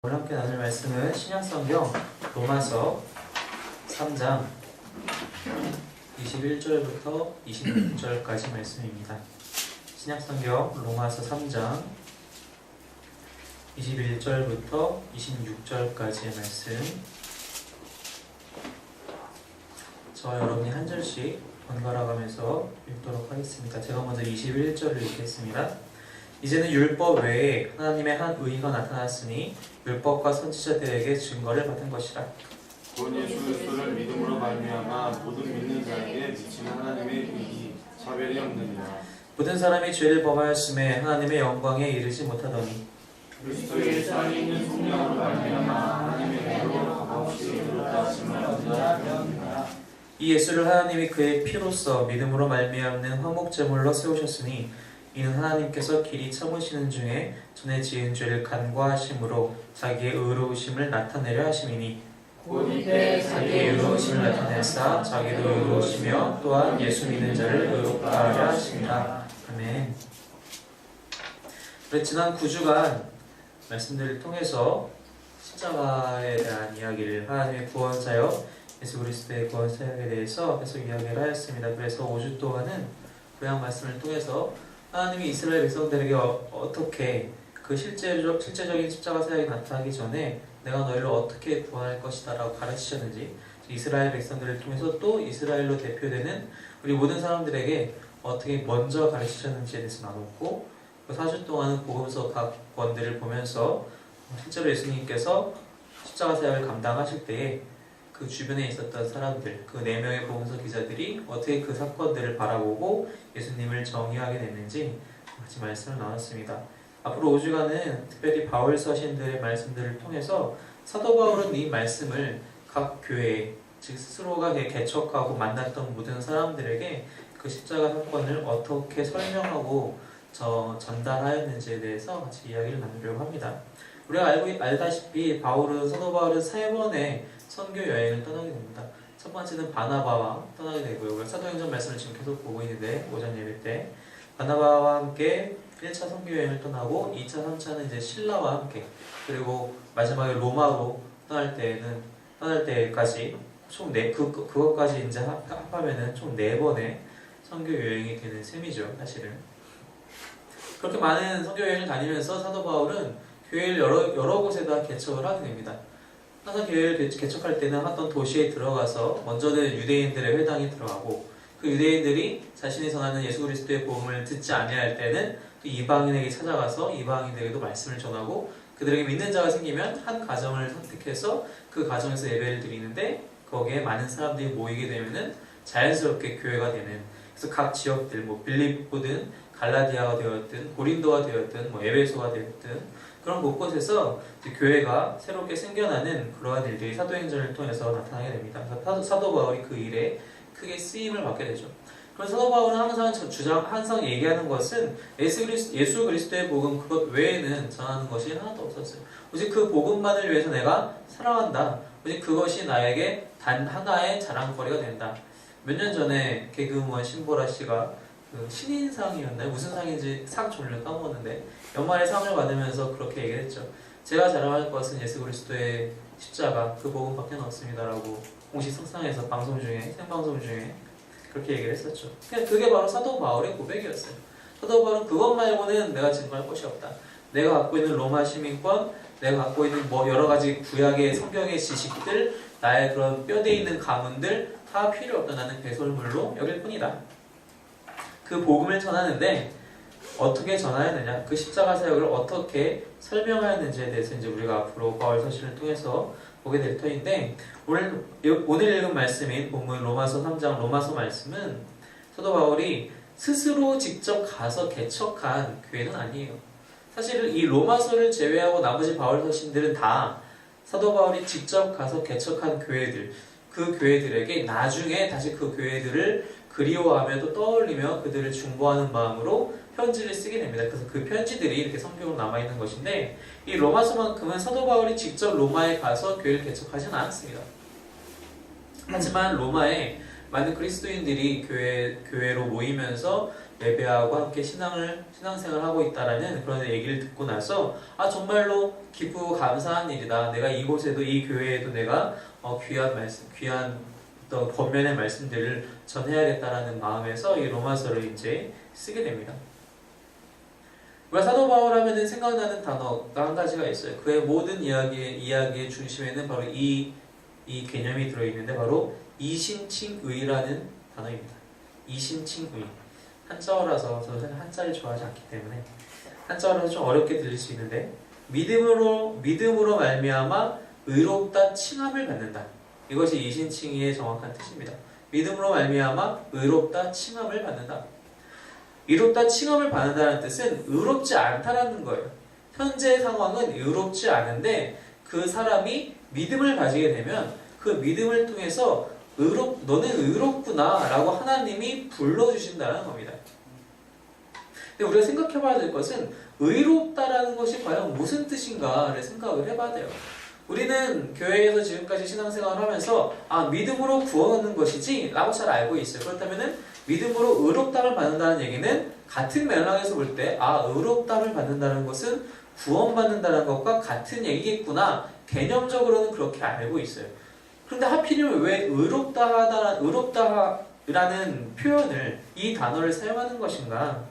오늘 함께 나눌 말씀은 신약성경 로마서 3장 21절부터 26절까지 말씀입니다. 신약성경 로마서 3장 21절부터 26절까지의 말씀, 저와 여러분이 한 절씩 번갈아 가면서 읽도록 하겠습니다. 제가 먼저 21절을 읽겠습니다. 이제는 율법 외에 하나님의 한 의가 나타났으니 율법과 선지자들에게 증거를 받은 것이라. 곧 예수 그리스도를 믿음으로 말미암아 모든 믿는 자에게 미치는 하나님의 의이 차별이 없느니라. 모든 사람이 죄를 범하였음에 하나님의 영광에 이르지 못하더니 그리스도 예수 안에 있는 성령으로 말미암아 하나님의 의로 값없이 이루었다 하심을 얻으라. 이 예수를 하나님이 그의 피로써 믿음으로 말미암는 화목제물로 세우셨으니 이는 하나님께서 길이 참으시는 중에 전에 지은 죄를 간과하심으로 자기의 의로우심을 나타내려 하심이니 곧 이때 자기의 의로우심을 나타내사 자기도 의로우시며 또한 예수 믿는 자를 의롭게 하려 하십니다. 아멘. 우리 지난 9주간 말씀들을 통해서 십자가에 대한 이야기를, 하나님의 구원사역 예수 그리스도의 구원사역에 대해서 계속 이야기를 하였습니다. 그래서 5주 동안은 구약 말씀을 통해서 하나님이 이스라엘 백성들에게 어떻게 그 실제적인 십자가 사역이 나타나기 전에 내가 너희를 어떻게 구원할 것이다 라고 가르치셨는지, 이스라엘 백성들을 통해서 또 이스라엘로 대표되는 우리 모든 사람들에게 어떻게 먼저 가르치셨는지에 대해서 나눴고, 그 4주 동안은 복음서 각 권들을 보면서 실제로 예수님께서 십자가 사역을 감당하실 때에 그 주변에 있었던 사람들, 그 4명의 복음서 기자들이 어떻게 그 사건들을 바라보고 예수님을 정의하게 됐는지 같이 말씀을 나눴습니다. 앞으로 5주간은 특별히 바울 서신들의 말씀들을 통해서 사도 바울은 이 말씀을 각 교회, 즉 스스로가 개척하고 만났던 모든 사람들에게 그 십자가 사건을 어떻게 설명하고 전달하였는지에 대해서 같이 이야기를 나누려고 합니다. 우리가 알다시피 사도 바울은 3번의 선교 여행을 떠나게 됩니다. 첫 번째는 바나바와 떠나게 되고요. 사도행전 말씀을 지금 계속 보고 있는데, 오전 예배 때 바나바와 함께 1차 선교 여행을 떠나고 2차, 3차는 이제 신라와 함께, 그리고 마지막에 로마로 떠날 때까지 총 그것까지 이제 합하면은 총 4번의 선교 여행이 되는 셈이죠, 사실은. 그렇게 많은 선교 여행을 다니면서 사도 바울은 교회를 여러 곳에다 개척을 하게 됩니다. 항상 교회를 개척할 때는 어떤 도시에 들어가서 먼저는 유대인들의 회당에 들어가고, 그 유대인들이 자신이 전하는 예수 그리스도의 복음을 듣지 아니할 때는 또 이방인에게 찾아가서 이방인에게도 말씀을 전하고, 그들에게 믿는 자가 생기면 한 가정을 선택해서 그 가정에서 예배를 드리는데, 거기에 많은 사람들이 모이게 되면은 자연스럽게 교회가 되는, 그래서 각 지역들, 빌립보든 갈라디아가 되었든 고린도가 되었든 에베소가 되었든 그런 곳곳에서 교회가 새롭게 생겨나는 그러한 일들이 사도행전을 통해서 나타나게 됩니다. 그래서 사도 바울이 그 일에 크게 쓰임을 받게 되죠. 그래서 사도 바울은 항상 얘기하는 것은 예수 그리스도의 복음, 그것 외에는 전하는 것이 하나도 없었어요. 오직 그 복음만을 위해서 내가 살아간다. 오직 그것이 나에게 단 하나의 자랑거리가 된다. 몇 년 전에 개그우먼 신보라 씨가 그 신인상이었나요? 무슨 상인지 상 종류를 까먹었는데 연말에 상을 받으면서 그렇게 얘기를 했죠. 제가 자랑할 것은 예수 그리스도의 십자가, 그 복음밖에 없습니다 라고 공식 석상에서 생방송 중에 그렇게 얘기를 했었죠. 그게 바로 사도 바울의 고백이었어요. 사도 바울은 그것 말고는 내가 증거할 것이 없다. 내가 갖고 있는 로마 시민권, 내가 갖고 있는 여러 가지 구약의 성경의 지식들, 나의 그런 뼈대에 있는 가문들 다 필요 없다. 나는 배설물로 여길 뿐이다. 그 복음을 전하는데 어떻게 전하였느냐, 그 십자가 사역을 어떻게 설명하였는지에 대해서 이제 우리가 앞으로 바울 서신을 통해서 보게 될 터인데, 오늘 읽은 말씀인 본문 로마서 3장 로마서 말씀은 사도 바울이 스스로 직접 가서 개척한 교회는 아니에요. 사실 이 로마서를 제외하고 나머지 바울 서신들은 다 사도 바울이 직접 가서 개척한 교회들, 그 교회들에게 나중에 다시 그 교회들을 그리워하며 또 떠올리며 그들을 중보하는 마음으로 편지를 쓰게 됩니다. 그래서 그 편지들이 이렇게 성경으로 남아있는 것인데, 이 로마서만큼은 사도 바울이 직접 로마에 가서 교회를 개척하지는 않았습니다. 하지만 로마에 많은 그리스도인들이 교회로 모이면서 예배하고 함께 신앙생활을 하고 있다라는 그런 얘기를 듣고 나서 아 정말로 기쁘고 감사한 일이다. 내가 이곳에도 이 교회에도 내가 귀한 말씀, 귀한 어떤 권면의 말씀들을 전해야겠다라는 마음에서 이 로마서를 이제 쓰게 됩니다. 우리가 사도 바울 하면은 생각나는 단어가 한 가지가 있어요. 그의 모든 이야기의 중심에는 바로 이 개념이 들어있는데 바로 이신칭의라는 단어입니다. 이신칭의. 한자어라서 저는 한자를 좋아하지 않기 때문에 한자어라서 좀 어렵게 들릴 수 있는데 믿음으로 말미암아 의롭다 칭함을 받는다. 이것이 이신칭의의 정확한 뜻입니다. 믿음으로 말미암아 의롭다 칭함을 받는다. 의롭다 칭함을 받는다는 뜻은 의롭지 않다라는 거예요. 현재 상황은 의롭지 않은데 그 사람이 믿음을 가지게 되면 그 믿음을 통해서 너는 의롭구나 라고 하나님이 불러주신다는 겁니다. 근데 우리가 생각해봐야 될 것은 의롭다라는 것이 과연 무슨 뜻인가를 생각을 해봐야 돼요. 우리는 교회에서 지금까지 신앙생활을 하면서 믿음으로 구원 얻는 것이지 라고 잘 알고 있어요. 그렇다면 믿음으로 의롭다를 받는다는 얘기는 같은 맥락에서 볼 때 의롭다를 받는다는 것은 구원받는다는 것과 같은 얘기겠구나 개념적으로는 그렇게 알고 있어요. 그런데 하필이면 왜 의롭다라는 표현을 이 단어를 사용하는 것인가?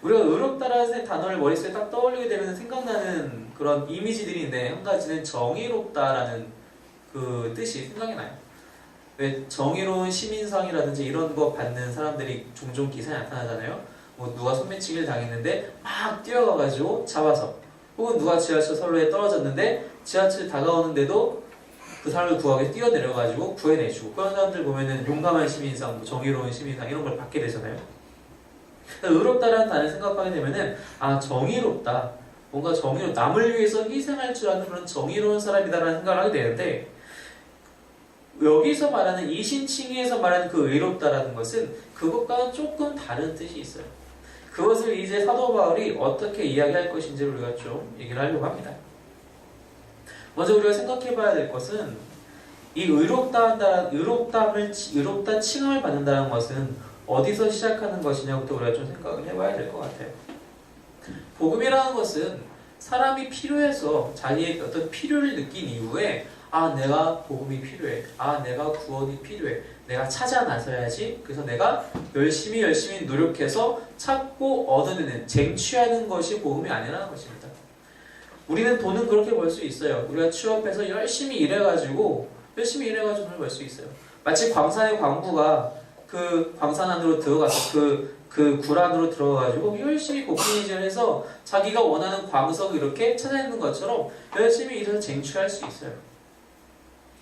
우리가 의롭다라는 단어를 머릿속에 딱 떠올리게 되면 생각나는 그런 이미지들인데 한 가지는 정의롭다라는 그 뜻이 생각이 나요. 왜 정의로운 시민상이라든지 이런 거 받는 사람들이 종종 기사에 나타나잖아요. 뭐 누가 소매치기를 당했는데 막 뛰어가가지고 잡아서, 혹은 누가 지하철 선로에 떨어졌는데 지하철 다가오는데도 그 사람을 구하기 위해 뛰어내려가지고 구해내주고, 그런 사람들 보면은 용감한 시민상, 뭐 정의로운 시민상 이런 걸 받게 되잖아요. 의롭다라는 단어를 생각하게 되면은 정의롭다, 뭔가 남을 위해서 희생할 줄 아는 그런 정의로운 사람이다라는 생각을 하게 되는데, 여기서 말하는 이신칭의에서 말하는 그 의롭다라는 것은 그것과는 조금 다른 뜻이 있어요. 그것을 이제 사도 바울이 어떻게 이야기할 것인지를 우리가 좀 얘기를 하려고 합니다. 먼저 우리가 생각해봐야 될 것은 이 의롭다 칭함을 받는다는 것은 어디서 시작하는 것이냐부터 우리가 좀 생각을 해봐야 될 것 같아요. 복음이라는 것은 사람이 필요해서 자기의 어떤 필요를 느낀 이후에 내가 복음이 필요해, 내가 구원이 필요해, 내가 찾아 나서야지. 그래서 내가 열심히 노력해서 찾고 얻어내는, 쟁취하는 것이 복음이 아니라는 것입니다. 우리는 돈은 그렇게 벌 수 있어요. 우리가 취업해서 열심히 일해가지고 돈을 벌 수 있어요. 마치 광산의 광부가 그 광산 안으로 들어가서 그 굴 안으로 들어가가지고 열심히 곡괭이질을 해서 자기가 원하는 광석을 이렇게 찾아내는 것처럼 열심히 일해서 쟁취할 수 있어요.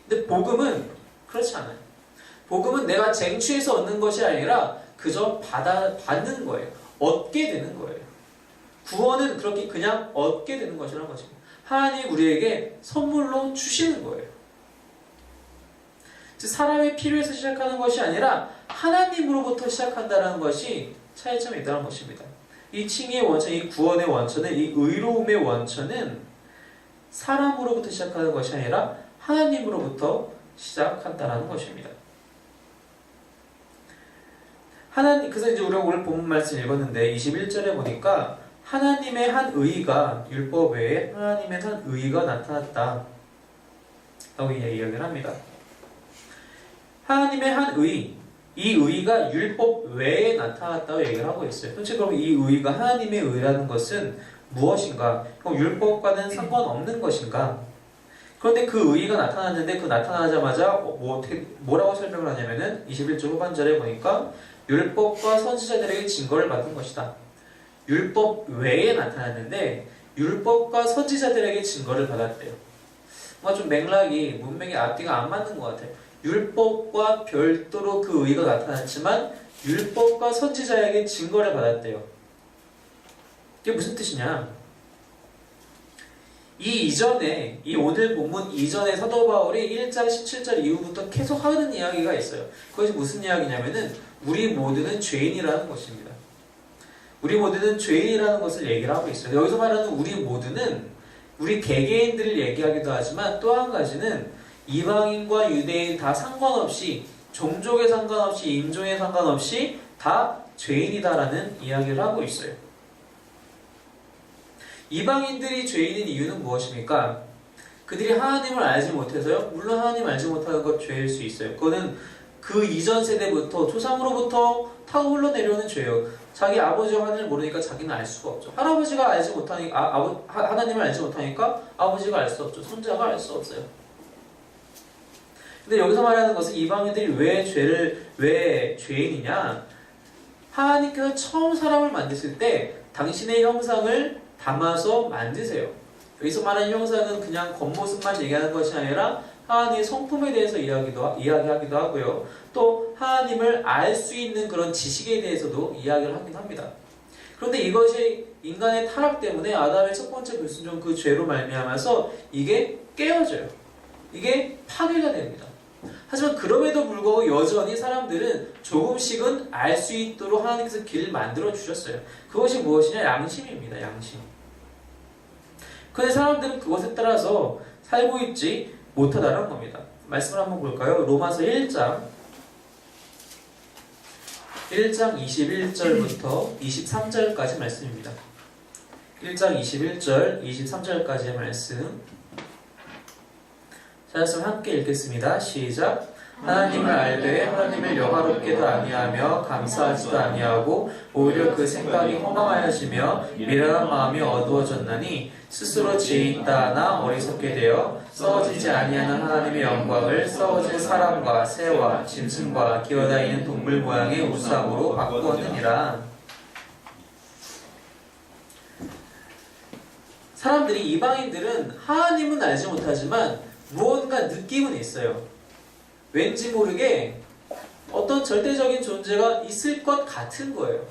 근데 복음은 그렇지 않아요. 복음은 내가 쟁취해서 얻는 것이 아니라 그저 받는 거예요. 얻게 되는 거예요. 구원은 그렇게 그냥 얻게 되는 것이라는 것입니다. 하나님이 우리에게 선물로 주시는 거예요. 즉 사람의 필요에서 시작하는 것이 아니라 하나님으로부터 시작한다는 것이 차이점이 있다는 것입니다. 이 칭의의 원천, 이 구원의 원천은, 이 의로움의 원천은 사람으로부터 시작하는 것이 아니라 하나님으로부터 시작한다는 것입니다. 그래서 이제 우리가 오늘 본문 말씀 읽었는데 21절에 보니까 하나님의 한 의가, 율법 외에 하나님의 한 의가 나타났다 라고 이야기를 합니다. 하나님의 한 의, 이 의가 율법 외에 나타났다고 얘기를 하고 있어요. 도대체 그럼 이 의가 하나님의 의라는 것은 무엇인가? 그럼 율법과는 상관없는 것인가? 그런데 그 의가 나타났는데 그 나타나자마자 뭐라고 설명을 하냐면은 21절 후반절에 보니까 율법과 선지자들에게 증거를 받은 것이다. 율법 외에 나타났는데 율법과 선지자들에게 증거를 받았대요. 뭔가 좀 문맥이 앞뒤가 안 맞는 것 같아요. 율법과 별도로 그 의가 나타났지만 율법과 선지자에게 증거를 받았대요. 이게 무슨 뜻이냐? 이 오늘 본문 이전에 사도 바울이 1장 17절 이후부터 계속 하는 이야기가 있어요. 그것이 무슨 이야기냐면은 우리 모두는 죄인이라는 것입니다. 우리 모두는 죄인이라는 것을 얘기를 하고 있어요. 여기서 말하는 우리 모두는 우리 개개인들을 얘기하기도 하지만 또 한 가지는 이방인과 유대인 다 상관없이, 종족에 상관없이, 인종에 상관없이 다 죄인이다라는 이야기를 하고 있어요. 이방인들이 죄인인 이유는 무엇입니까? 그들이 하나님을 알지 못해서요. 물론 하나님 알지 못하는 것 죄일 수 있어요. 그거는 그 이전 세대부터 조상으로부터 타고 흘러내려오는 죄예요. 자기 아버지가 하나님을 모르니까 자기는 알 수가 없죠. 할아버지가 알지 못하니까 하나님을 알지 못하니까 아버지가 알 수 없죠. 손자가 알 수 없어요. 근데 여기서 말하는 것은 이방인들이 왜 죄인이냐? 하나님께서 처음 사람을 만드실 때 당신의 형상을 담아서 만드세요. 여기서 말하는 형상은 그냥 겉모습만 얘기하는 것이 아니라 하나님의 성품에 대해서 이야기하기도 하고요. 또 하나님을 알 수 있는 그런 지식에 대해서도 이야기를 하긴 합니다. 그런데 이것이 인간의 타락 때문에 아담의 첫 번째 불순종 그 죄로 말미암아서 이게 깨어져요. 이게 파괴가 됩니다. 하지만 그럼에도 불구하고 여전히 사람들은 조금씩은 알 수 있도록 하나님께서 길을 만들어 주셨어요. 그것이 무엇이냐? 양심입니다. 양심. 그런데 사람들은 그것에 따라서 살고 있지 못하다는 겁니다. 말씀을 한번 볼까요? 로마서 1장 21절부터 23절까지 말씀입니다. 1장 21절, 23절까지의 말씀. 자, 말씀 함께 읽겠습니다. 시작. 하나님을 알되 하나님을 영화롭게도 아니하며 감사하지도 아니하고 오히려 그 생각이 허망하여지며 미련한 마음이 어두워졌나니 스스로 지혜 있다 하나 어리석게 되어 썩어지지 아니하는 하나님의 영광을 썩어진 사람과 새와 짐승과 기어다니는 동물 모양의 우상으로 바꾸었느니라. 사람들이 이방인들은 하나님은 알지 못하지만 무언가 느낌은 있어요. 왠지 모르게 어떤 절대적인 존재가 있을 것 같은 거예요.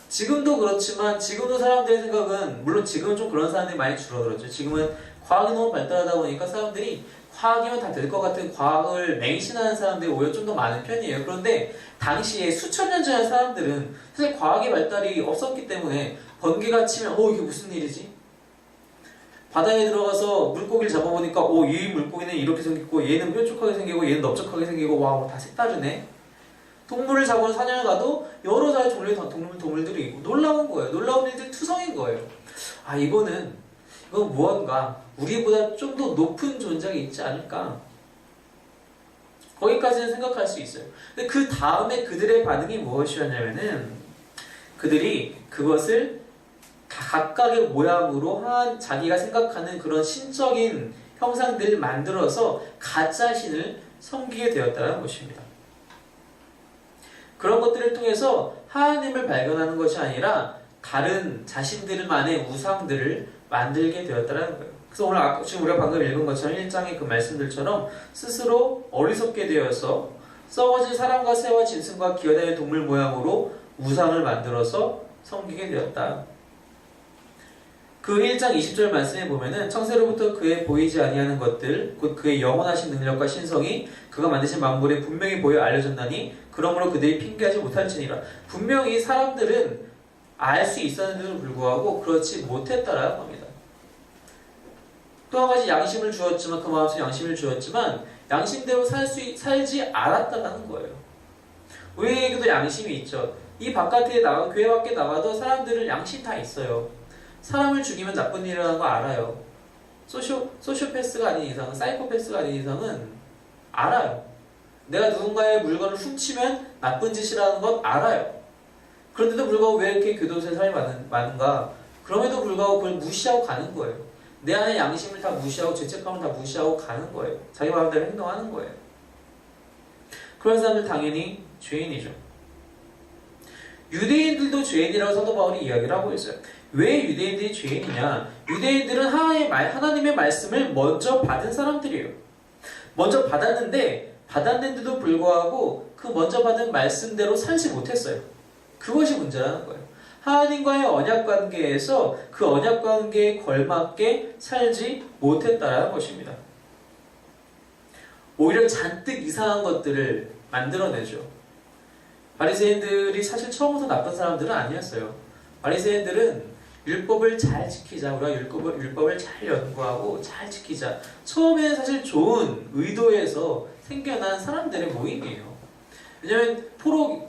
지금도 그렇지만 지금도 사람들의 생각은 물론 지금은 좀 그런 사람들이 많이 줄어들었죠. 지금은 과학이 너무 발달하다 보니까 사람들이 과학이면 다 될 것 같은 과학을 맹신하는 사람들이 오히려 좀 더 많은 편이에요. 그런데 당시에 수천 년 전의 사람들은 사실 과학의 발달이 없었기 때문에 번개가 치면 이게 무슨 일이지? 바다에 들어가서 물고기를 잡아보니까 이 물고기는 이렇게 생겼고 얘는 뾰족하게 생기고 얘는 넓적하게 생기고 와 다 색다르네. 동물을 잡으러 사냥을 가도 여러 가지 종류의 동물들이 있고 놀라운 거예요. 놀라운 일들 투성인 거예요. 이건 무언가 우리보다 좀 더 높은 존재가 있지 않을까? 거기까지는 생각할 수 있어요. 근데 그 다음에 그들의 반응이 무엇이었냐면은 그들이 그것을 각각의 모양으로 자기가 생각하는 그런 신적인 형상들을 만들어서 가짜 신을 섬기게 되었다는 것입니다. 그런 것들을 통해서 하나님을 발견하는 것이 아니라 다른 자신들만의 우상들을 만들게 되었다는 거예요. 그래서 오늘 지금 우리가 방금 읽은 것처럼 1장의 그 말씀들처럼 스스로 어리석게 되어서 썩어진 사람과 새와 짐승과 기어다니는 동물 모양으로 우상을 만들어서 섬기게 되었다. 그 1장 20절 말씀에 보면은 창세로부터 그의 보이지 아니하는 것들 곧 그의 영원하신 능력과 신성이 그가 만드신 만물에 분명히 보여 알려졌나니 그러므로 그들이 핑계하지 못할지니라. 분명히 사람들은 알 수 있었는데도 불구하고 그렇지 못했다라는 겁니다. 또 한 가지 양심을 주었지만 그 마음속에 양심을 주었지만 양심대로 살지 않았다는 거예요. 우리에게도 양심이 있죠. 이 바깥에 교회 밖에 나가도 사람들은 양심 다 있어요. 사람을 죽이면 나쁜 일이라는 거 알아요. 소시오패스가 아닌 이상은, 사이코패스가 아닌 이상은 알아요. 내가 누군가의 물건을 훔치면 나쁜 짓이라는 건 알아요. 그런데도 불구하고 왜 이렇게 교도소에 사람이 많은가? 그럼에도 불구하고 그걸 무시하고 가는 거예요. 내 안에 양심을 다 무시하고 죄책감을 다 무시하고 가는 거예요. 자기 마음대로 행동하는 거예요. 그런 사람들 당연히 죄인이죠. 유대인들도 죄인이라고 사도 바울이 이야기를 하고 있어요. 왜 유대인들이 죄인이냐? 유대인들은 하나님의 말씀을 먼저 받은 사람들이에요. 먼저 받았는데도 불구하고 그 먼저 받은 말씀대로 살지 못했어요. 그것이 문제라는 거예요. 하나님과의 언약관계에서 그 언약관계에 걸맞게 살지 못했다라는 것입니다. 오히려 잔뜩 이상한 것들을 만들어내죠. 바리새인들이 사실 처음부터 나쁜 사람들은 아니었어요. 바리새인들은 율법을 잘 지키자, 우리가 율법을 잘 연구하고 잘 지키자. 처음에는 사실 좋은 의도에서 생겨난 사람들의 모임이에요. 왜냐면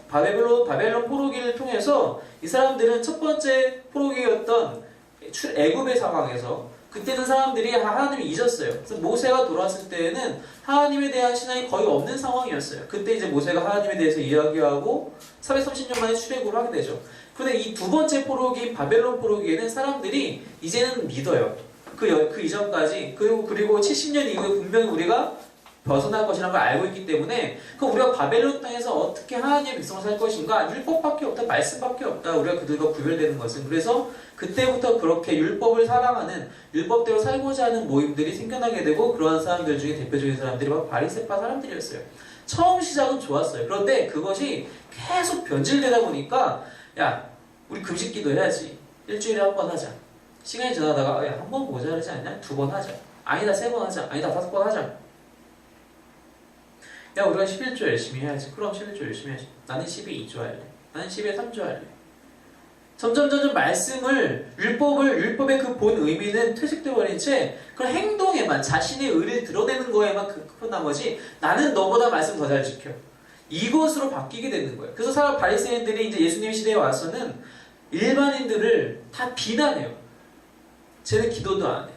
바벨론 포로기를 통해서 이 사람들은 첫 번째 포로기였던 애굽의 상황에서 그때는 사람들이 하나님을 잊었어요. 그래서 모세가 돌아왔을 때에는 하나님에 대한 신앙이 거의 없는 상황이었어요. 그때 이제 모세가 하나님에 대해서 이야기하고 430년 만에 출애굽을 하게 되죠. 그런데 이 두 번째 포로기 바벨론 포로기에는 사람들이 이제는 믿어요. 그 이전까지 그리고 70년 이후에 분명히 우리가 벗어날 것이라는 걸 알고 있기 때문에 우리가 바벨론 땅에서 어떻게 하나님의 백성을 살 것인가 율법밖에 없다 말씀밖에 없다 우리가 그들과 구별되는 것은 그래서 그때부터 그렇게 율법을 사랑하는 율법대로 살고자 하는 모임들이 생겨나게 되고 그러한 사람들 중에 대표적인 사람들이 바로 바리새파 사람들이었어요. 처음 시작은 좋았어요. 그런데 그것이 계속 변질되다 보니까 야 우리 금식기도 해야지 일주일에 한 번 하자 시간이 지나다가 야 한 번 모자라지 않냐? 2번 하자 아니다 3번 하자 아니다 5번 하자 야 우리가 11조 열심히 해야지. 그럼 11조 열심히 해야지. 나는 12조 할래. 나는 12에 3조 할래. 점점 율법의 그 본 의미는 퇴색되어 버린 채 그런 행동에만 자신의 의를 드러내는 거에만 급한 나머지 나는 너보다 말씀 더 잘 지켜. 이것으로 바뀌게 되는 거예요. 그래서 바리새인들이 이제 예수님 시대에 와서는 일반인들을 다 비난해요. 쟤는 기도도 안 해.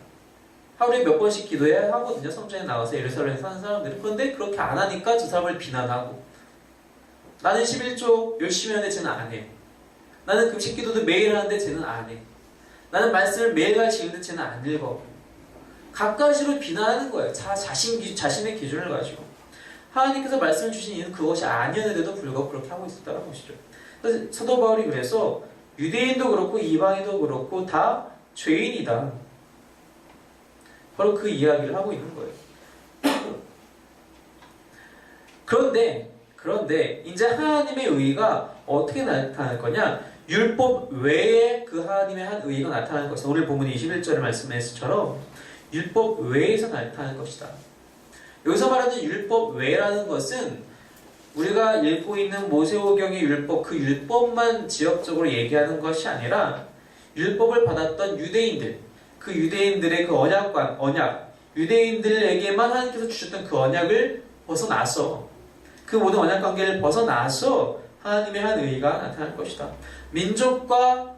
하루에 몇 번씩 기도해야 하거든요. 성전에 나와서 예루살렘에 사는 사람들은. 그런데 그렇게 안 하니까 저 사람을 비난하고 나는 11조 열심히 하는데 쟤는 안 해. 나는 금식 기도도 매일 하는데 쟤는 안 해. 나는 말씀을 매일같이 읽는데 쟤는 안 읽어. 가까스로 비난하는 거예요. 자신의 기준을 가지고. 하나님께서 말씀을 주신 이유는 그것이 아니었는데도 불구하고 그렇게 하고 있었다는 것이죠. 그래서 사도 바울이 그래서 유대인도 그렇고 이방인도 그렇고 다 죄인이다. 바로 그 이야기를 하고 있는 거예요. 그런데 이제 하나님의 의의가 어떻게 나타날 거냐? 율법 외에 그 하나님의 한 의의가 나타날 것이다. 오늘 본문 21절의 말씀에서처럼 율법 외에서 나타날 것이다. 여기서 말하는 율법 외라는 것은 우리가 읽고 있는 모세오경의 율법, 그 율법만 지역적으로 얘기하는 것이 아니라 율법을 받았던 유대인들, 그 유대인들의 그 언약, 유대인들에게만 하나님께서 주셨던 그 언약을 벗어나서 그 모든 언약 관계를 벗어나서 하나님의 한 의의가 나타날 것이다. 민족과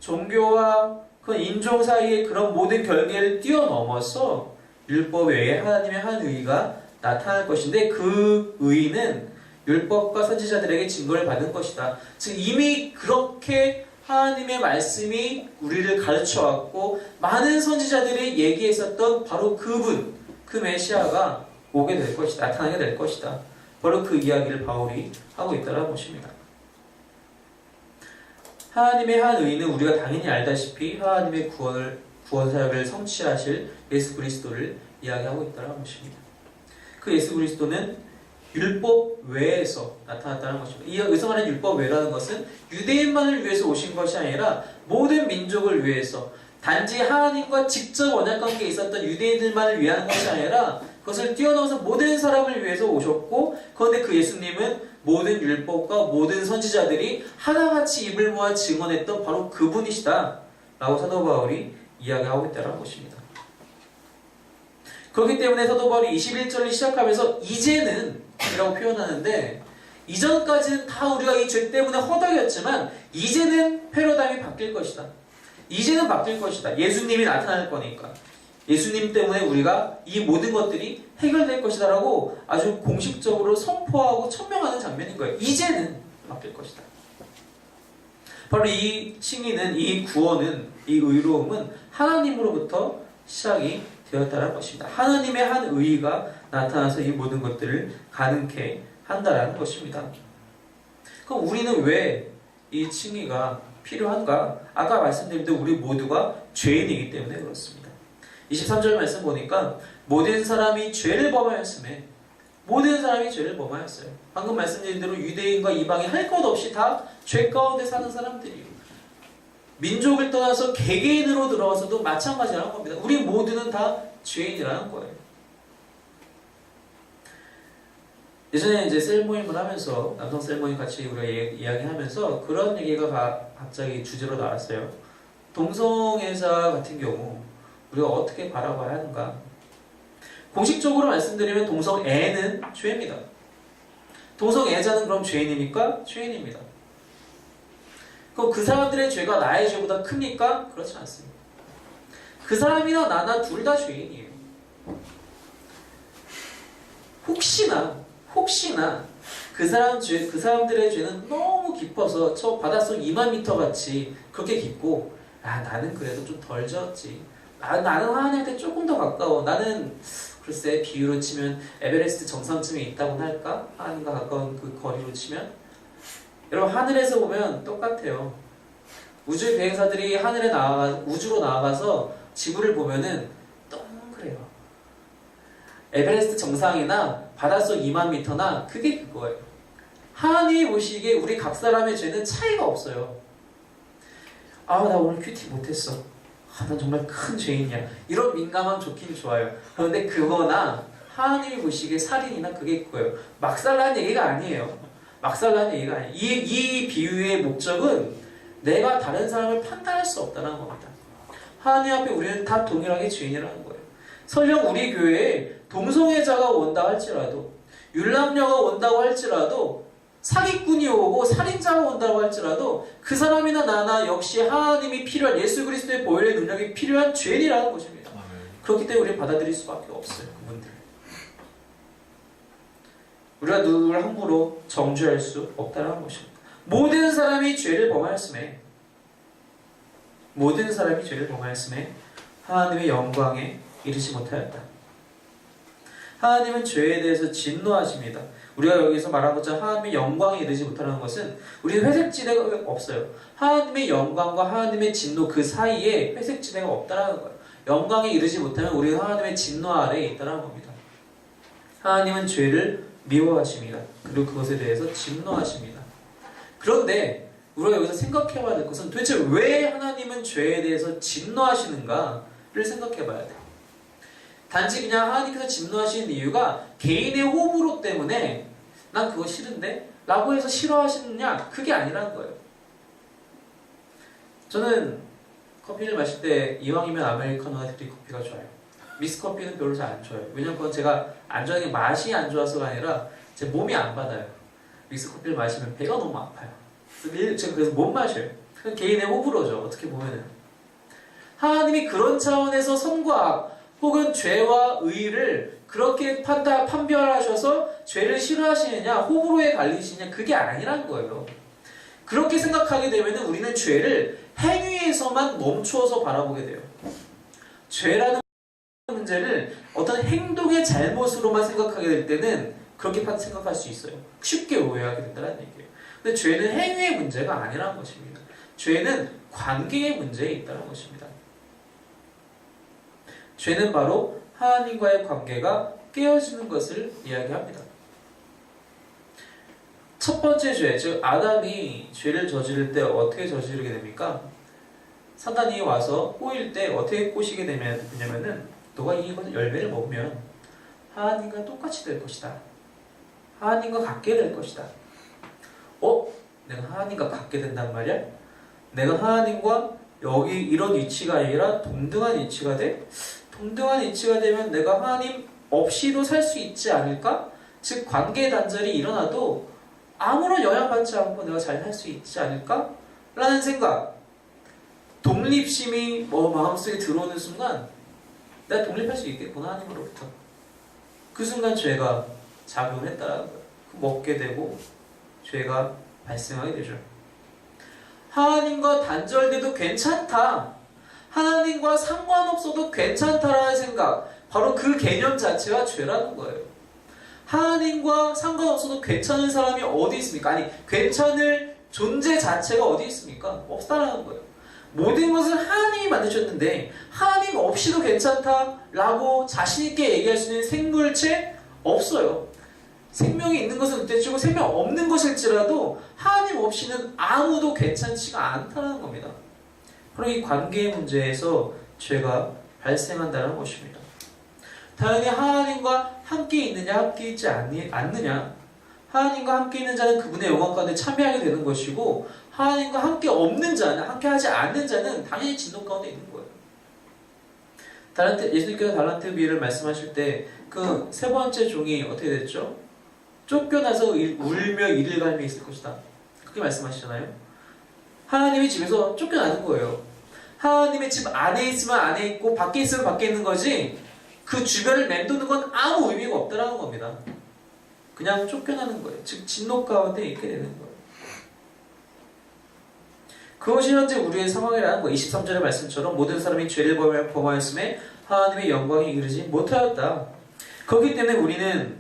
종교와 그 인종 사이의 그런 모든 결계를 뛰어넘어서 율법 외에 하나님의 한 의의가 나타날 것인데 그 의의는 율법과 선지자들에게 증거를 받은 것이다. 즉 이미 그렇게 하나님의 말씀이 우리를 가르쳐왔고 많은 선지자들이 얘기했었던 바로 그분, 그 메시아가 오게 될 것이다. 나타나게 될 것이다. 바로 그 이야기를 바울이 하고 있다는 것입니다. 하나님의 한 의의는 우리가 당연히 알다시피 하나님의 구원 사역을 성취하실 예수 그리스도를 이야기하고 있다는 것입니다. 그 예수 그리스도는 율법 외에서 나타났다는 것입니다. 여기서 말하는 율법 외라는 것은 유대인만을 위해서 오신 것이 아니라 모든 민족을 위해서 단지 하나님과 직접 언약관계에 있었던 유대인들만을 위한 것이 아니라 그것을 뛰어넘어서 모든 사람을 위해서 오셨고 그런데 그 예수님은 모든 율법과 모든 선지자들이 하나같이 입을 모아 증언했던 바로 그분이시다 라고 사도 바울이 이야기하고 있다는 것입니다. 그렇기 때문에 사도 바울이 21절을 시작하면서 이제는 이라고 표현하는데 이전까지는 다 우리가 이 죄 때문에 허덕였지만 이제는 패러다임이 바뀔 것이다. 이제는 바뀔 것이다. 예수님이 나타날 거니까. 예수님 때문에 우리가 이 모든 것들이 해결될 것이다 라고 아주 공식적으로 선포하고 천명하는 장면인 거예요. 이제는 바뀔 것이다. 바로 이 칭의는, 이 구원은, 이 의로움은 하나님으로부터 시작이 되었다는 것입니다. 하나님의 한 의의가 나타나서 이 모든 것들을 가능케 한다는 것입니다. 그럼 우리는 왜 이 칭의가 필요한가? 아까 말씀드린 대로 우리 모두가 죄인이기 때문에 그렇습니다. 23절 말씀 보니까 모든 사람이 죄를 범하였음에 모든 사람이 죄를 범하였어요. 방금 말씀드린 대로 유대인과 이방인 할 것 없이 다 죄 가운데 사는 사람들이에요. 민족을 떠나서 개개인으로 들어와서도 마찬가지라는 겁니다. 우리 모두는 다 죄인이라는 거예요. 예전에 이제 셀 모임을 하면서 남성 셀 모임 같이 우리가 이야기하면서 그런 얘기가 갑자기 주제로 나왔어요. 동성애자 같은 경우 우리가 어떻게 바라봐야 하는가? 공식적으로 말씀드리면 동성애는 죄입니다. 동성애자는 그럼 죄인입니까? 죄인입니다. 그럼 그 사람들의 죄가 나의 죄보다 큽니까? 그렇지 않습니다. 그 사람이나 나나 둘 다 죄인이에요. 혹시나 그 사람들의 죄는 너무 깊어서 저 바닷속 2만 미터 같이 그렇게 깊고, 나는 그래도 좀 덜 졌지. 나는 하나님한테 조금 더 가까워. 나는 글쎄 비유로 치면 에베레스트 정상쯤에 있다고나 할까? 하나님과 가까운 그 거리로 치면. 여러분, 하늘에서 보면 똑같아요. 우주 비행사들이 우주로 나아가서 지구를 보면은 동그래요. 에베레스트 정상이나 바닷속 2만 미터나 그게 그거예요. 하나님이 보시기에 우리 각 사람의 죄는 차이가 없어요. 나 오늘 큐티 못했어. 난 정말 큰 죄인이야. 이런 민감함 좋긴 좋아요. 그런데 그거나 하나님이 보시기에 살인이나 그게 그거예요. 막살라는 얘기가 아니에요. 이 비유의 목적은 내가 다른 사람을 판단할 수 없다는 겁니다. 하나님 앞에 우리는 다 동일하게 죄인이라는 거예요. 설령 우리 교회에 동성애자가 온다 할지라도, 율람녀가 온다고 할지라도, 사기꾼이 오고 살인자가 온다고 할지라도 그 사람이나 나나 역시 하나님이 필요한 예수 그리스도의 보혈의 능력이 필요한 죄인이라는 것입니다. 그렇기 때문에 우리는 받아들일 수밖에 없어요. 그분들. 우리가 누구를 함부로 정죄할 수 없다는 것입니다. 모든 사람이 죄를 범하였음에 하나님의 영광에 이르지 못하였다. 하나님은 죄에 대해서 진노하십니다. 우리가 여기서 말한 것처럼 하나님의 영광에 이르지 못하는 것은 우리는 회색지대가 없어요. 하나님의 영광과 하나님의 진노 그 사이에 회색지대가 없다는 거예요. 영광에 이르지 못하면 우리는 하나님의 진노 아래에 있다는 겁니다. 하나님은 죄를 미워하십니다. 그리고 그것에 대해서 진노하십니다. 그런데 우리가 여기서 생각해 봐야 될 것은 도대체 왜 하나님은 죄에 대해서 진노하시는가를 생각해 봐야 돼요. 단지 그냥 하나님께서 진노하시는 이유가 개인의 호불호 때문에 난 그거 싫은데? 라고 해서 싫어하시느냐? 그게 아니라는 거예요. 저는 커피를 마실 때 이왕이면 아메리카노나 드립커피가 좋아요. 믹스커피는 별로 잘 안 좋아해요. 왜냐면 그건 제가 안 좋아하는 게 맛이 안 좋아서가 아니라 제 몸이 안 받아요. 믹스커피를 마시면 배가 너무 아파요. 제가 그래서 못 마셔요. 그건 개인의 호불호죠. 어떻게 보면은. 하나님이 그런 차원에서 선과 악 혹은 죄와 의를 그렇게 판별하셔서 죄를 싫어하시느냐 호불호에 갈리시느냐 그게 아니란 거예요. 그렇게 생각하게 되면 우리는 죄를 행위에서만 멈추어서 바라보게 돼요. 죄라는 문제를 어떤 행동의 잘못으로만 생각하게 될 때는 그렇게 생각할 수 있어요. 쉽게 오해하게 된다는 얘기예요. 근데 죄는 행위의 문제가 아니라는 것입니다. 죄는 관계의 문제에 있다는 것입니다. 죄는 바로 하나님과의 관계가 깨어지는 것을 이야기합니다. 첫 번째 죄, 즉 아담이 죄를 저지를 때 어떻게 저지르게 됩니까? 사단이 와서 꼬일 때 어떻게 꼬시게 되냐면은 너가 이 열매를 먹으면 하나님과 똑같이 될 것이다. 하나님과 같게 될 것이다. 내가 하나님과 같게 된단 말이야? 내가 하나님과 여기 이런 위치가 아니라 동등한 위치가 돼? 동등한 위치가 되면 내가 하나님 없이도 살 수 있지 않을까? 즉 관계 단절이 일어나도 아무런 영향받지 않고 내가 잘 살 수 있지 않을까? 라는 생각, 독립심이 마음속에 들어오는 순간 내가 독립할 수 있겠구나 하나님으로부터. 그 순간 죄가 작용했다라는 거예요. 먹게 되고 죄가 발생하게 되죠. 하나님과 단절돼도 괜찮다. 하나님과 상관없어도 괜찮다라는 생각, 바로 그 개념 자체가 죄라는 거예요. 하나님과 상관없어도 괜찮은 사람이 어디 있습니까? 아니, 괜찮을 존재 자체가 어디 있습니까? 없다라는 거예요. 모든 것을 하나님이 만드셨는데 하나님 없이도 괜찮다라고 자신있게 얘기할 수 있는 생물체 없어요. 생명이 있는 것은 둘째치고 생명 없는 것일지라도 하나님 없이는 아무도 괜찮지가 않다는 겁니다. 바로 이 관계의 문제에서 죄가 발생한다는 것입니다. 당연히 하나님과 함께 있느냐 함께 있지 않느냐, 하나님과 함께 있는 자는 그분의 영광 가운데 참여하게 되는 것이고 하나님과 함께 없는 자는, 함께 하지 않는 자는 당연히 진노 가운데 있는 거예요. 예수님께서 달란트 비유를 말씀하실 때 그 세 번째 종이 어떻게 됐죠? 쫓겨나서 울며 이를 갈며 있을 것이다. 그렇게 말씀하시잖아요. 하나님의 집에서 쫓겨나는 거예요. 하나님의 집 안에 있으면 안에 있고 밖에 있으면 밖에 있는 거지 그 주변을 맴도는 건 아무 의미가 없다라는 겁니다. 그냥 쫓겨나는 거예요. 즉 진노 가운데 있게 되는 거예요. 그것이 현재 우리의 상황이라는 거. 23절의 말씀처럼 모든 사람이 죄를 범하였음에 하나님의 영광에 이르지 못하였다. 그렇기 때문에 우리는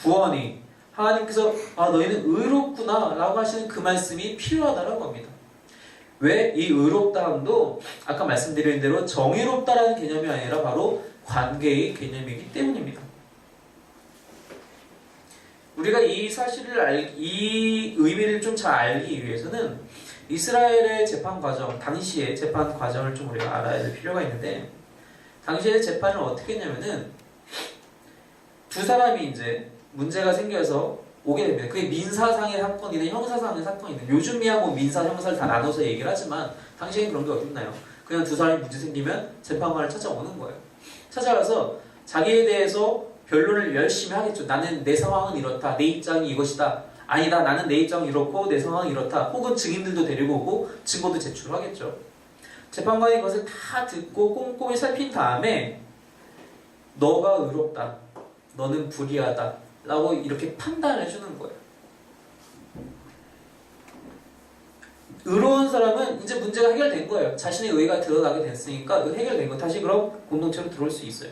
구원이 하나님께서 너희는 의롭구나 라고 하시는 그 말씀이 필요하다는 겁니다. 왜? 이 의롭다함도 아까 말씀드린 대로 정의롭다라는 개념이 아니라 바로 관계의 개념이기 때문입니다. 우리가 이 사실을 이 의미를 좀 잘 알기 위해서는 이스라엘의 재판 과정, 당시의 재판 과정을 좀 우리가 알아야 될 필요가 있는데, 당시의 재판을 어떻게 했냐면은 두 사람이 이제 문제가 생겨서 오게 됩니다. 그게 민사상의 사건이든 형사상의 사건이든, 요즘이야 뭐 민사, 형사를 다 나눠서 얘기를 하지만 당시에는 그런 게 어딨나요? 그냥 두 사람이 문제 생기면 재판관을 찾아오는 거예요. 찾아가서 자기에 대해서 변론을 열심히 하겠죠. 나는 내 상황은 이렇다. 내 입장이 이것이다. 아니다. 나는 내 입장이 이렇고 내 상황은 이렇다. 혹은 증인들도 데리고 오고 증거도 제출하겠죠. 재판관이 그것을 다 듣고 꼼꼼히 살핀 다음에 너가 의롭다. 너는 불의하다. 라고 이렇게 판단을 해주는 거예요. 의로운 사람은 이제 문제가 해결된 거예요. 자신의 의가 드러나게 됐으니까 해결된 거. 다시 그럼 공동체로 들어올 수 있어요.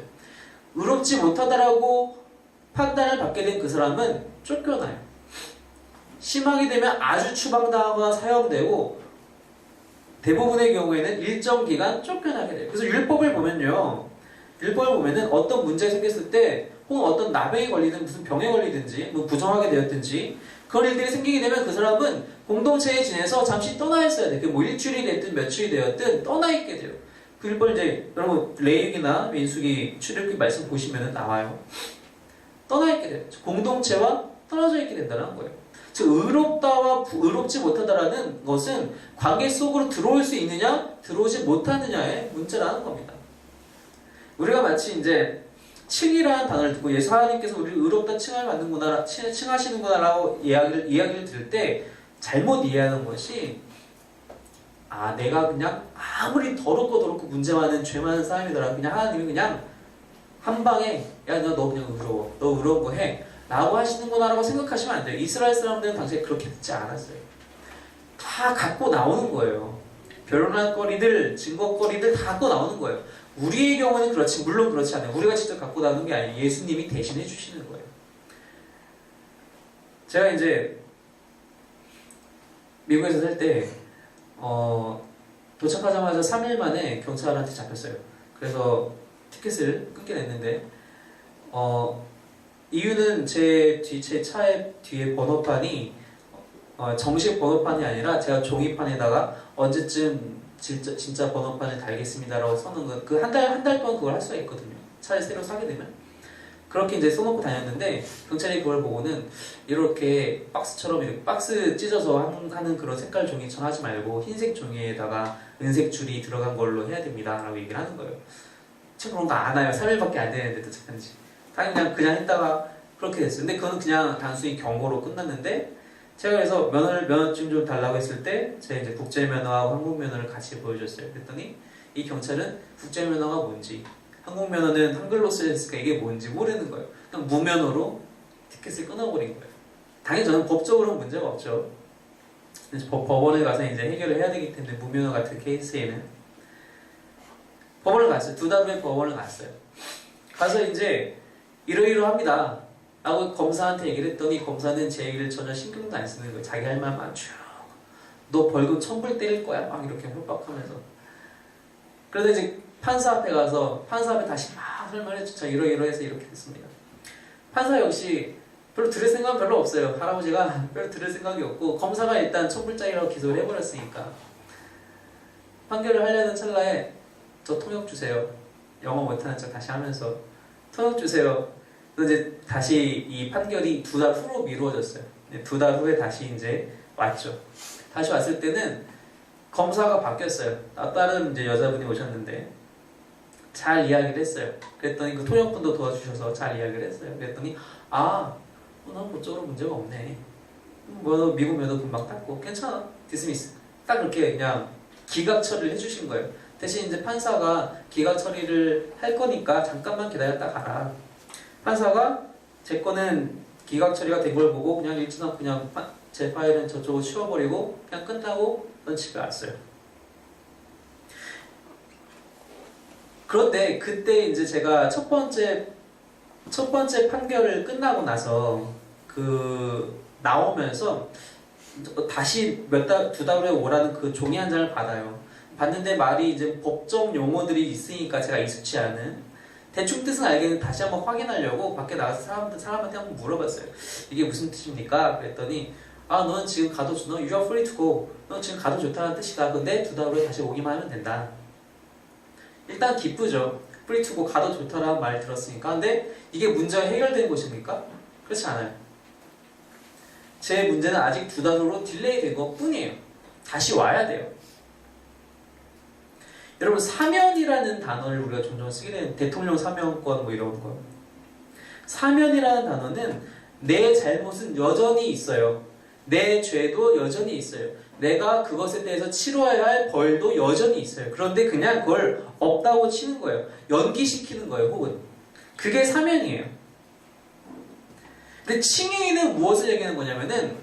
의롭지 못하다라고 판단을 받게 된 그 사람은 쫓겨나요. 심하게 되면 아주 추방당하거나 사형되고, 대부분의 경우에는 일정 기간 쫓겨나게 돼요. 그래서 율법을 보면요, 율법을 보면은 어떤 문제가 생겼을 때 혹은 어떤 나병에 걸리든 무슨 병에 걸리든지 뭐 부정하게 되었든지 그런 일들이 생기게 되면 그 사람은 공동체에 지내서 잠시 떠나 있어야 돼요. 뭐 일주일이 됐든 며칠이 되었든 떠나 있게 돼요. 그 율법 이제 여러분 레위기나 민수기 출애굽기 말씀 보시면 나와요. 떠나 있게 돼요. 공동체와 떨어져 있게 된다는 거예요. 즉 의롭다와 의롭지 못하다라는 것은 관계 속으로 들어올 수 있느냐 들어오지 못하느냐의 문제라는 겁니다. 우리가 마치 이제 칭이라는 단어를 듣고 예수 하나님께서 우리를 의롭다 칭을 받는구나, 칭하시는구나라고 이야기를 들을 때 잘못 이해하는 것이, 내가 그냥 아무리 더럽고 문제 많은 죄 많은 사람이더라, 그냥 하나님이 그냥 한 방에 너 그냥 의로워, 너 의로운 거 해 라고 하시는구나 라고 생각하시면 안 돼요. 이스라엘 사람들은 당시에 그렇게 듣지 않았어요. 다 갖고 나오는 거예요. 변론할 거리들, 증거거리들 다 갖고 나오는 거예요. 우리의 경우는 그렇지, 물론 그렇지 않아요. 우리가 직접 갖고 나오는 게 아니에요. 예수님이 대신해 주시는 거예요. 제가 이제 미국에서 살 때 도착하자마자 3일 만에 경찰한테 잡혔어요. 그래서 티켓을 끊게 됐는데 이유는 제 차의 뒤에 번호판이 정식 번호판이 아니라 제가 종이판에다가 언제쯤 진짜 번호판을 달겠습니다라고 써놓은 거, 그 한 달 동안 그걸 할 수가 있거든요. 차를 새로 사게 되면. 그렇게 이제 써놓고 다녔는데 경찰이 그걸 보고는 이렇게 박스처럼 이렇게 박스 찢어서 하는 그런 색깔 종이처럼 하지 말고 흰색 종이에다가 은색 줄이 들어간 걸로 해야 됩니다 라고 얘기를 하는 거예요. 제가 그런 거 안 해요. 3일밖에 안 되는데 도착한 지. 그냥 했다가 그렇게 됐어요. 근데 그건 그냥 단순히 경고로 끝났는데, 제가 그래서 면허증 좀 달라고 했을 때 제가 이제 국제면허하고 한국면허를 같이 보여줬어요. 그랬더니 이 경찰은 국제면허가 뭔지, 한국면허는 한글로 쓰였으니까 이게 뭔지 모르는 거예요. 그냥 무면허로 티켓을 끊어버린 거예요. 당연히 저는 법적으로는 문제가 없죠. 법원에 가서 이제 해결을 해야 되기 때문에 무면허 같은 케이스에는 법원을 갔어요. 2달 후에 법원을 갔어요. 가서 이제 이러이러합니다 라고 검사한테 얘기를 했더니 검사는 제 얘기를 전혀 신경도 안 쓰는 거예요. 자기 할 말만 쭉, 너 벌금 1000불 때릴 거야 막 이렇게 협박하면서. 그래서 이제 판사 앞에 가서 판사 앞에 다시 막 설명했죠. 저 이러이러해서 이렇게 됐습니다. 판사 역시 별로 들을 생각은 별로 없어요. 할아버지가 별로 들을 생각이 없고, 검사가 일단 1000불짜리라고 기소를 해버렸으니까 판결을 하려는 찰나에 저 통역 주세요. 영어 못하는 척 다시 하면서 통역 주세요. 그래서 이제 다시 이 판결이 2달 후로 미루어졌어요. 2달 후에 다시 이제 왔죠. 다시 왔을 때는 검사가 바뀌었어요. 다른 이제 여자분이 오셨는데 잘 이야기를 했어요. 그랬더니 그 통역분도 도와주셔서 잘 이야기를 했어요. 그랬더니 난 법적으로 문제가 없네. 뭐 미국 면허 금방 땄고 괜찮아. 디스미스. 딱 그렇게 그냥 기각 처리를 해주신 거예요. 대신 이제 판사가 기각 처리를 할 거니까 잠깐만 기다렸다 가라. 판사가 제 거는 기각 처리가 된 걸 보고 그냥 읽지도 않고 그냥 제 파일은 저쪽으로 치워버리고 그냥 끝나고 넌 집에 왔어요. 그런데 그때 이제 제가 첫 번째 판결을 끝나고 나서 나오면서 다시 두 달 후에 오라는 그 종이 한 장을 받아요. 봤는데 말이 이제 법정 용어들이 있으니까 제가 익숙치 않은 대충 뜻은 알겠는데 다시 한번 확인하려고 밖에 나가서 사람한테 한번 물어봤어요. 이게 무슨 뜻입니까? 그랬더니 너는 지금 가도 너 you are free to go. 너 지금 가도 좋다는 뜻이다. 근데 두 달 후에 다시 오기만 하면 된다. 일단 기쁘죠. free to go 가도 좋다라는 말 들었으니까. 근데 이게 문제가 해결된 것입니까? 그렇지 않아요. 제 문제는 아직 두 달 후로 딜레이 된 것 뿐이에요. 다시 와야 돼요. 여러분 사면이라는 단어를 우리가 종종 쓰게 되는 대통령 사면권 뭐 이런 거. 사면이라는 단어는 내 잘못은 여전히 있어요. 내 죄도 여전히 있어요. 내가 그것에 대해서 치러야 할 벌도 여전히 있어요. 그런데 그냥 그걸 없다고 치는 거예요. 연기시키는 거예요. 혹은 그게 사면이에요. 근데 칭의는 무엇을 얘기하는 거냐면은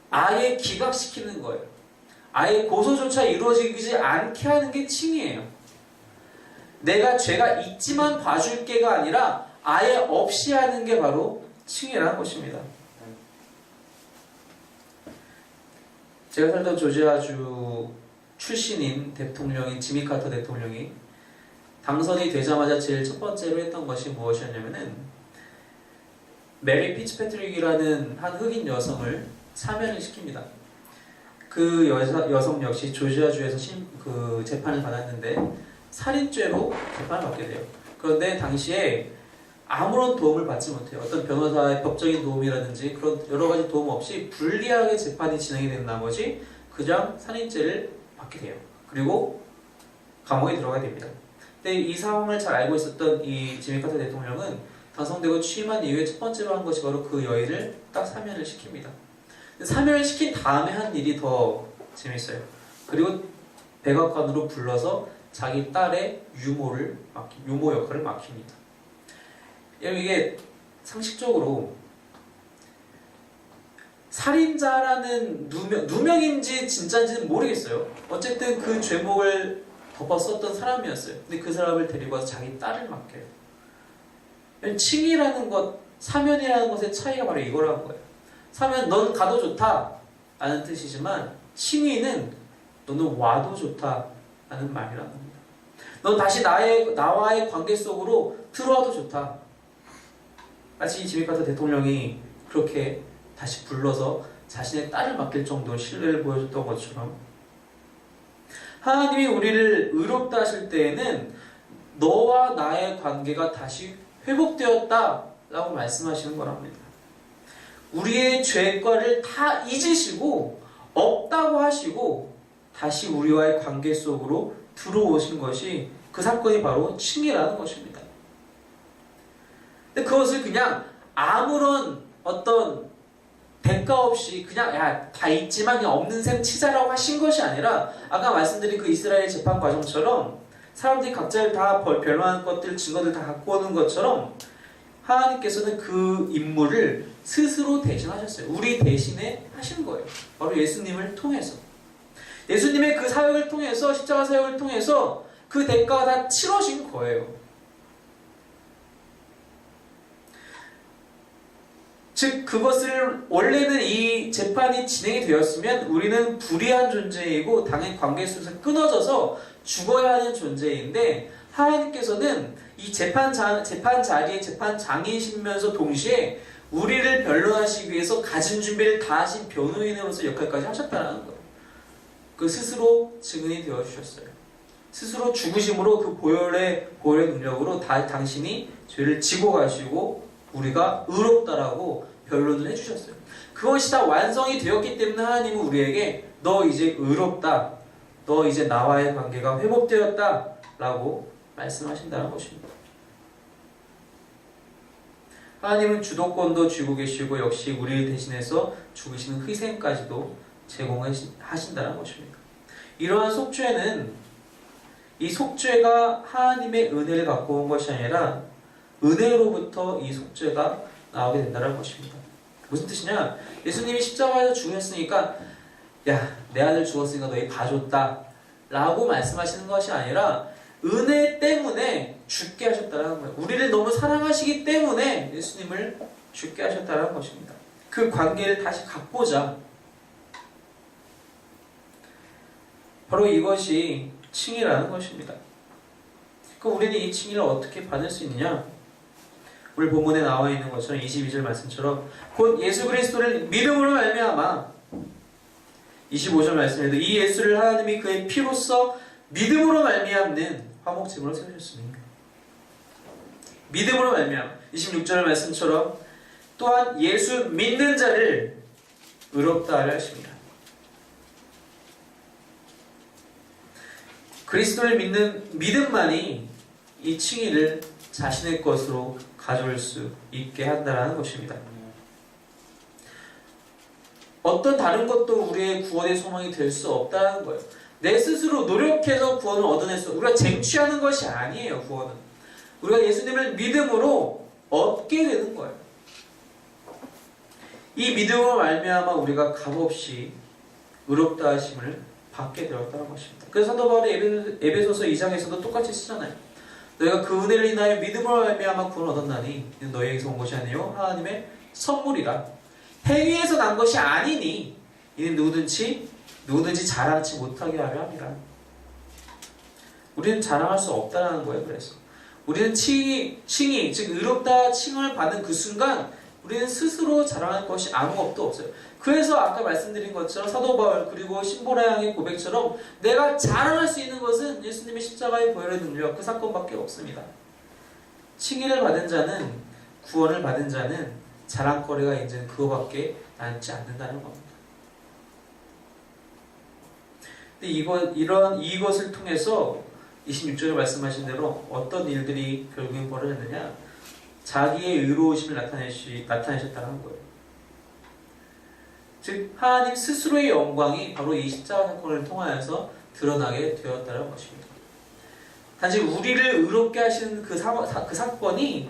아예 기각시키는 거예요. 아예 고소조차 이루어지지 않게 하는 게 칭의예요. 내가 죄가 있지만 봐줄게가 아니라 아예 없이 하는 게 바로 칭의라는 것입니다. 제가 살던 조지아주 출신인 대통령인 지미 카터 대통령이 당선이 되자마자 제일 첫 번째로 했던 것이 무엇이었냐면은 메리 피츠패트릭이라는 한 흑인 여성을 사면을 시킵니다. 그 여성 역시 조지아주에서 재판을 받았는데 살인죄로 재판을 받게 돼요. 그런데 당시에 아무런 도움을 받지 못해요. 어떤 변호사의 법적인 도움이라든지 그런 여러 가지 도움 없이 불리하게 재판이 진행이 된 나머지 그냥 살인죄를 받게 돼요. 그리고 감옥에 들어가게 됩니다. 근데 이 상황을 잘 알고 있었던 이 지미 카터 대통령은 당선되고 취임한 이후에 첫 번째로 한 것이 바로 그 여인을 딱 사면을 시킵니다. 사면을 시킨 다음에 한 일이 더 재밌어요. 그리고 백악관으로 불러서 자기 딸의 유모 역할을 맡깁니다. 이게 상식적으로 살인자라는 누명인지 진짜인지는 모르겠어요. 어쨌든 그 죄목을 덮었었던 사람이었어요. 근데 그 사람을 데리고 와서 자기 딸을 맡겨요. 칭의라는 것, 사면이라는 것의 차이가 바로 이거라는 거예요. 사면 넌 가도 좋다 라는 뜻이지만 칭의는 너는 와도 좋다 라는 말이라는 겁니다. 넌 다시 나와의 관계 속으로 들어와도 좋다. 마치 지미 카터 대통령이 그렇게 다시 불러서 자신의 딸을 맡길 정도로 신뢰를 보여줬던 것처럼 하나님이 우리를 의롭다 하실 때에는 너와 나의 관계가 다시 회복되었다 라고 말씀하시는 거랍니다. 우리의 죄과를 다 잊으시고 없다고 하시고 다시 우리와의 관계 속으로 들어오신 것이 그 사건이 바로 칭의라는 것입니다. 근데 그것을 그냥 아무런 어떤 대가 없이 그냥 다 있지만 그냥 없는 셈 치자라고 하신 것이 아니라 아까 말씀드린 그 이스라엘 재판 과정처럼 사람들이 각자 다 변론한 것들, 증거들 다 갖고 오는 것처럼 하나님께서는 그 임무를 스스로 대신하셨어요. 우리 대신에 하신 거예요. 바로 예수님을 통해서. 예수님의 그 사역을 통해서, 십자가 사역을 통해서 그 대가가 다 치러진 거예요. 즉 그것을 원래는 이 재판이 진행이 되었으면 우리는 불의한 존재이고 당연히 관계 속에서 끊어져서 죽어야 하는 존재인데 하나님께서는 이 재판 자리에 재판장이시면서 동시에 우리를 변론하시기 위해서 가진 준비를 다 하신 변호인으로서 역할까지 하셨다는 거예요. 그 스스로 증인이 되어주셨어요. 스스로 죽으심으로 그 보혈의 능력으로 당신이 죄를 지고 가시고 우리가 의롭다라고 변론을 해주셨어요. 그것이 다 완성이 되었기 때문에 하나님은 우리에게 너 이제 의롭다, 너 이제 나와의 관계가 회복되었다 라고 말씀하신다는 것입니다. 하나님은 주도권도 쥐고 계시고 역시 우리를 대신해서 죽으시는 희생까지도 제공하신다는 것입니다. 이러한 속죄는 이 속죄가 하나님의 은혜를 갖고 온 것이 아니라 은혜로부터 이 속죄가 나오게 된다는 것입니다. 무슨 뜻이냐? 예수님이 십자가에서 죽으셨으니까 야, 내 아들 죽었으니까 너희 봐줬다 라고 말씀하시는 것이 아니라 은혜 때문에 죽게 하셨다는 거예요. 우리를 너무 사랑하시기 때문에 예수님을 죽게 하셨다는 것입니다. 그 관계를 다시 갖고자 바로 이것이 칭의라는 것입니다. 그럼 우리는 이 칭의를 어떻게 받을 수 있느냐? 오늘 본문에 나와 있는 것처럼 22절 말씀처럼 곧 예수 그리스도를 믿음으로 말미암아 25절 말씀에도 이 예수를 하나님이 그의 피로써 믿음으로 말미암는 화목제물로 세우셨으니 믿음으로 말미암아 26절 말씀처럼 또한 예수 믿는 자를 의롭다 하려 하십니다. 그리스도를 믿는 믿음만이 이 칭의를 자신의 것으로 가져올 수 있게 한다는 것입니다. 어떤 다른 것도 우리의 구원의 소망이 될 수 없다는 거예요. 내 스스로 노력해서 구원을 얻어낼 수, 우리가 쟁취하는 것이 아니에요. 구원은 우리가 예수님을 믿음으로 얻게 되는 거예요. 이 믿음으로 말미암아 우리가 값없이 의롭다 하심을 받게 되었다는 것입니다. 그래서 사도 바울이 에베소서 2장에서도 똑같이 쓰잖아요. 너희가 그 은혜를 인하여 믿음으로 말미암아 구원을 얻었나니 이는 너희에게서 온 것이 아니요 하나님의 선물이라. 행위에서 난 것이 아니니 이는 누구든지 자랑하지 못하게 하려 함이라. 우리는 자랑할 수 없다는 거예요. 그래서 우리는 칭의 즉 의롭다 칭을 받은 그 순간 우리는 스스로 자랑할 것이 아무것도 없어요. 그래서 아까 말씀드린 것처럼 사도 바울 그리고 신보라 양의 고백처럼 내가 자랑할 수 있는 것은 예수님의 십자가의 보혈의 능력 그 사건밖에 없습니다. 칭의를 받은 자는 구원을 받은 자는 자랑거리가 이제는 그거밖에 남지 않는다는 겁니다. 근데 이것을 통해서 26절에 말씀하신 대로 어떤 일들이 결국엔 벌어졌느냐? 자기의 의로우심을 나타내셨다는 거예요. 즉 하나님 스스로의 영광이 바로 이 십자가 사건을 통하여서 드러나게 되었다는 것입니다. 단지 우리를 의롭게 하시는 그 사건이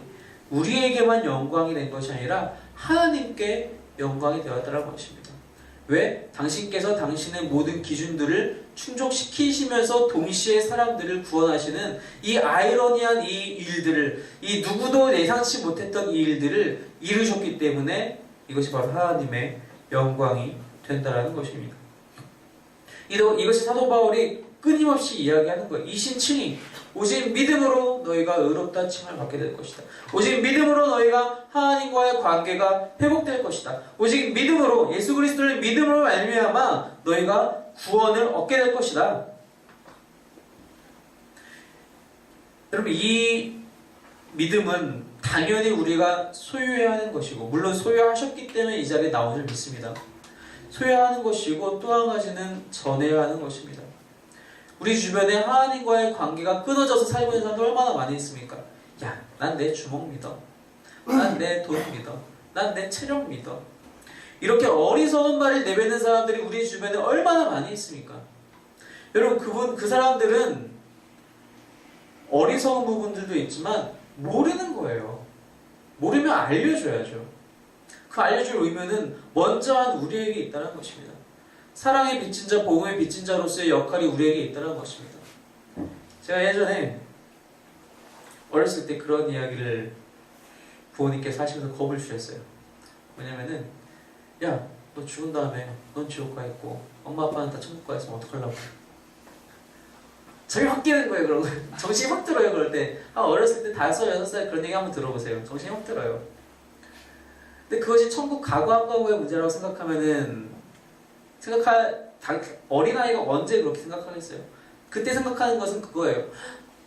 우리에게만 영광이 된 것이 아니라 하나님께 영광이 되었다는 것입니다. 왜? 당신께서 당신의 모든 기준들을 충족시키시면서 동시에 사람들을 구원하시는 이 아이러니한 이 일들을, 이 누구도 예상치 못했던 이 일들을 이루셨기 때문에 이것이 바로 하나님의 영광이 된다는 것입니다. 이것이 사도 바울이 끊임없이 이야기하는 거예요. 이신칭의 오직 믿음으로 너희가 의롭다 칭을 받게 될 것이다. 오직 믿음으로 너희가 하나님과의 관계가 회복될 것이다. 오직 믿음으로 예수 그리스도를 믿음으로 말미암아 너희가 구원을 얻게 될 것이다. 여러분 이 믿음은 당연히 우리가 소유해야 하는 것이고 물론 소유하셨기 때문에 이 자리에 나온 줄 믿습니다. 소유하는 것이고 또 한 가지는 전해야 하는 것입니다. 우리 주변에 하나님과의 관계가 끊어져서 살고 있는 사람도 얼마나 많이 있습니까? 야, 난 내 주먹 믿어. 난 내 돈 믿어. 난 내 체력 믿어. 이렇게 어리석은 말을 내뱉는 사람들이 우리 주변에 얼마나 많이 있습니까? 여러분 그 사람들은 어리석은 부분들도 있지만 모르는 거예요. 모르면 알려줘야죠. 그 알려줄 의무는 먼저 한 우리에게 있다는 것입니다. 사랑의 빚진 자, 복음의 빚진 자로서의 역할이 우리에게 있다는 것입니다. 제가 예전에 어렸을 때 그런 이야기를 부모님께서 하시면서 겁을 주셨어요. 뭐냐면은 야, 너 죽은 다음에 넌 지옥 가 있고 엄마 아빠는 다 천국 가 있으면 어떡하려고. 저게 확 깨는 거예요. 그런 거 정신이 확 들어요. 그럴 때 어렸을 때 5, 6살 그런 얘기 한번 들어보세요. 정신이 확 들어요. 근데 그것이 천국 가고 안 가고의 문제라고 생각하면은 어린아이가 언제 그렇게 생각하겠어요? 그때 생각하는 것은 그거예요.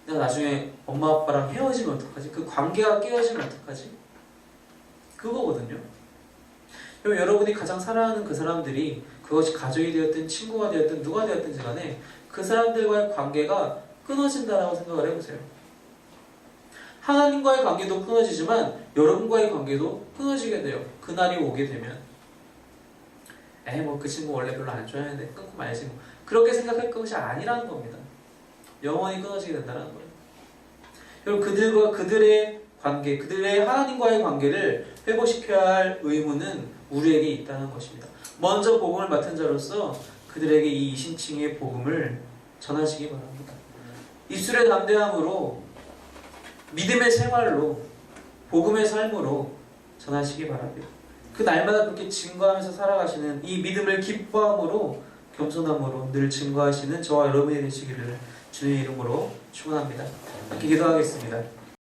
내가 나중에 엄마 아빠랑 헤어지면 어떡하지? 그 관계가 깨어지면 어떡하지? 그거거든요. 여러분이 가장 사랑하는 그 사람들이 그것이 가족이 되었든 친구가 되었든 누가 되었든지 간에 그 사람들과의 관계가 끊어진다라고 생각을 해보세요. 하나님과의 관계도 끊어지지만 여러분과의 관계도 끊어지게 돼요. 그날이 오게 되면 에이 뭐 그 친구 원래 별로 안 좋아하는데 끊고 말지 뭐. 그렇게 생각할 것이 아니라는 겁니다. 영원히 끊어지게 된다는 거예요. 여러분 그들과 그들의 관계, 그들의 하나님과의 관계를 회복시켜야 할 의무는 우리에게 있다는 것입니다. 먼저 복음을 맡은 자로서 그들에게 이 이신칭의 복음을 전하시기 바랍니다. 입술의 담대함으로 믿음의 생활로 복음의 삶으로 전하시기 바랍니다. 그 날마다 그렇게 증거하면서 살아가시는 이 믿음을 기뻐함으로 겸손함으로 늘 증거하시는 저와 여러분이 되시기를 주님의 이름으로 축원합니다. 기도하겠습니다.